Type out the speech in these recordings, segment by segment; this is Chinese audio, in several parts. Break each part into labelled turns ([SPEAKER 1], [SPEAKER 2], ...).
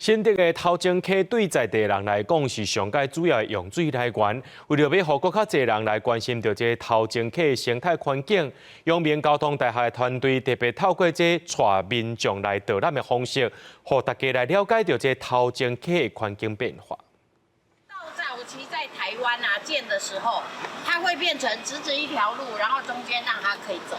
[SPEAKER 1] 新竹的头前溪对在地人来讲是上界主要的用水来源。为了要让更较侪人来关心到这头前溪的生态环境，阳明交通大学的团队特别透过这带民众来导览的方式，让大家来了解到这头前溪的环境变化。
[SPEAKER 2] 早期在台湾建的时候，它会变成直一条路，然后中间让它可以走。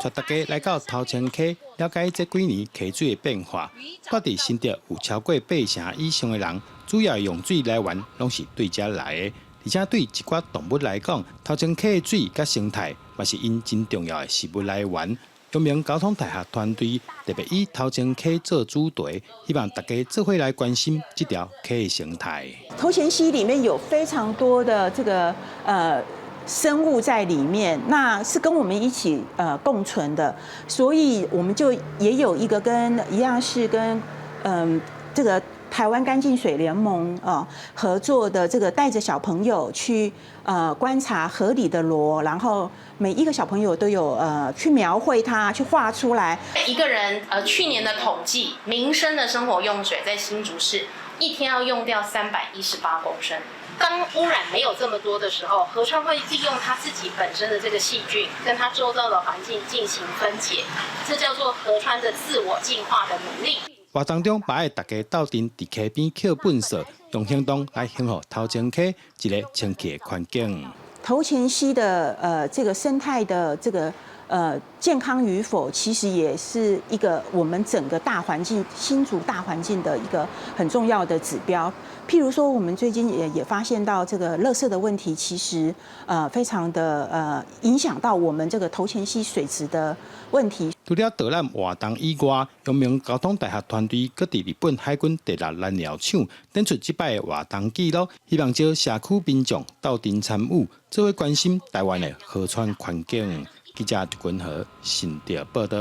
[SPEAKER 3] 带大家来到头前溪，了解这几年溪水的变化。各地新竹有超过8成以上的人，主要用水来源拢是对遮来的。而且对一寡动物来讲，头前溪的水甲生态嘛是因真重要的食物来源。阳明交通大学团队特别以头前溪做主题，希望大家做伙来关心这条溪的生态。
[SPEAKER 4] 头前溪里面有非常多的这个生物在里面，那是跟我们一起共存的，所以我们就也有一个一样是跟这个台湾干净水联盟合作的这个带着小朋友去观察河里的螺，然后每一个小朋友都有去描绘它，去画出来。
[SPEAKER 2] 一个人去年的统计，民生的生活用水在新竹市一天要用掉318公升。当污染没有这么多的时候，河川会利用它自己本身的这个细菌，跟它周遭的环境进行分解，这叫做河川的自我净化的能力。
[SPEAKER 3] 活动中，把爱大家斗阵伫溪边捡垃圾，用行动来幸福头前溪一个清洁的环境。
[SPEAKER 4] 头前溪的这个生态的这个健康与否，其实也是一个我们整个大环境新竹大环境的一个很重要的指标。譬如说，我们最近也发现到这个垃圾的问题，其实非常的影响到我们这个头前溪水质的问题。
[SPEAKER 3] 除了导览活动以外，阳明交通大学团队搁伫日本海军第6燃料厂展出这摆的活动记录，希望招社区民众斗阵参与，做伙关心台湾的河川环境。记者陈君和新竹报道。